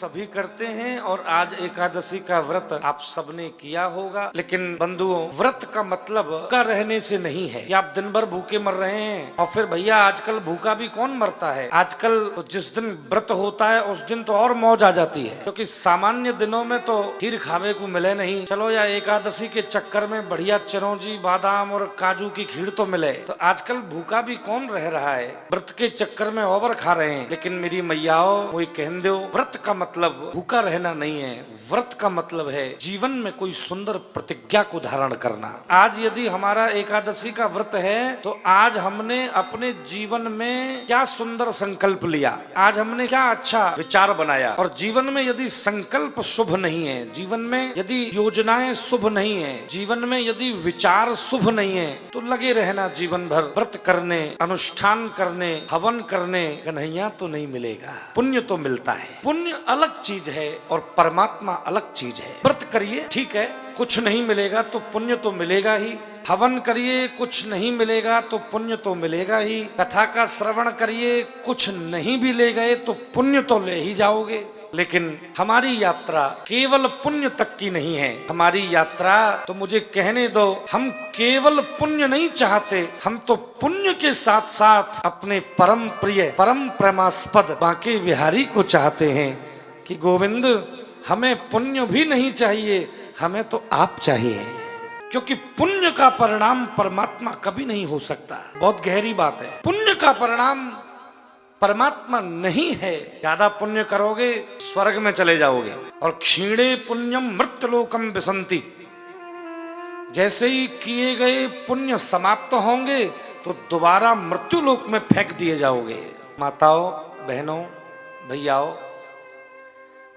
सभी करते हैं और आज एकादशी का व्रत आप सबने किया होगा। लेकिन बंधुओं, व्रत का मतलब का रहने से नहीं है कि आप दिन भर भूखे मर रहे हैं। और फिर भैया आजकल भूखा भी कौन मरता है, आजकल जिस दिन व्रत होता है उस दिन तो और मौज आ जाती है, क्योंकि सामान्य दिनों में तो खीर खावे को मिले नहीं, चलो या एकादशी के चक्कर में बढ़िया चिरौंजी बादाम और काजू की खीर तो मिले। तो आजकल भूखा भी कौन रह रहा है, व्रत के चक्कर में ओवर खा रहे हैं। लेकिन मेरी मैयाओ वही कहन दो, व्रत का मतलब भूखा रहना नहीं है, व्रत का मतलब है जीवन में कोई सुंदर प्रतिज्ञा को धारण करना। आज यदि हमारा एकादशी का व्रत है तो आज हमने अपने जीवन में क्या सुंदर संकल्प लिया, आज हमने क्या अच्छा विचार बनाया। और जीवन में यदि संकल्प शुभ नहीं है, जीवन में यदि योजनाएं शुभ नहीं है, जीवन में यदि विचार शुभ नहीं है, तो लगे रहना जीवन भर व्रत करने, अनुष्ठान करने, हवन करने, कन्हैया तो नहीं मिलेगा। पुण्य तो मिलता है, पुण्य अलग चीज है और परमात्मा अलग चीज है। व्रत करिए ठीक है, कुछ नहीं मिलेगा तो पुण्य तो मिलेगा ही। हवन करिए, कुछ नहीं मिलेगा तो पुण्य तो मिलेगा ही। कथा का श्रवण करिए, कुछ नहीं भी ले गए तो पुण्य तो ले ही जाओगे। लेकिन हमारी यात्रा केवल पुण्य तक की नहीं है। हमारी यात्रा तो मुझे कहने दो, हम केवल पुण्य नहीं चाहते, हम तो पुण्य के साथ साथ अपने परम प्रिय परम प्रेमास्पद बांके बिहारी को चाहते हैं कि गोविंद हमें पुण्य भी नहीं चाहिए, हमें तो आप चाहिए, क्योंकि पुण्य का परिणाम परमात्मा कभी नहीं हो सकता। बहुत गहरी बात है, पुण्य का परिणाम परमात्मा नहीं है। ज्यादा पुण्य करोगे स्वर्ग में चले जाओगे, और क्षीणे पुण्यम मृत्युलोकम विसंति, जैसे ही किए गए पुण्य समाप्त होंगे तो दोबारा मृत्युलोक में फेंक दिए जाओगे। माताओं, बहनों, भैयाओं,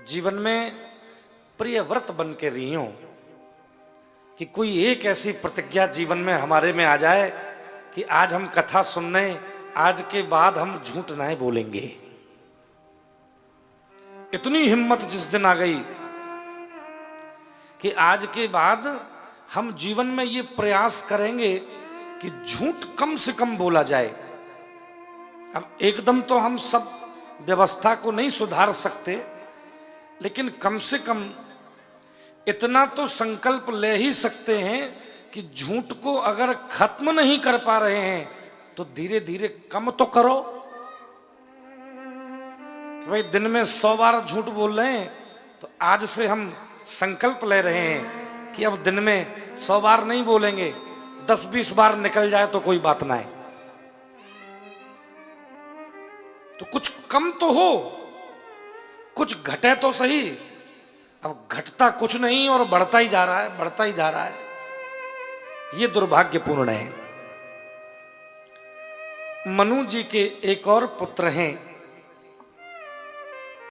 जीवन में प्रिय व्रत बन के रही हो कि कोई एक ऐसी प्रतिज्ञा जीवन में हमारे में आ जाए कि आज हम कथा सुनने, आज के बाद हम झूठ नहीं बोलेंगे। इतनी हिम्मत जिस दिन आ गई कि आज के बाद हम जीवन में ये प्रयास करेंगे कि झूठ कम से कम बोला जाए। अब एकदम तो हम सब व्यवस्था को नहीं सुधार सकते, लेकिन कम से कम इतना तो संकल्प ले ही सकते हैं कि झूठ को अगर खत्म नहीं कर पा रहे हैं तो धीरे धीरे कम तो करो। कि भाई दिन में 100 बार झूठ बोल रहे हैं तो आज से हम संकल्प ले रहे हैं कि अब दिन में 100 बार नहीं बोलेंगे, 10-20 बार निकल जाए तो कोई बात ना है। तो कुछ कम तो हो, कुछ घटे तो सही। अब घटता कुछ नहीं और बढ़ता ही जा रहा है, बढ़ता ही जा रहा है। ये दुर्भाग्यपूर्ण है। मनु जी के एक और पुत्र हैं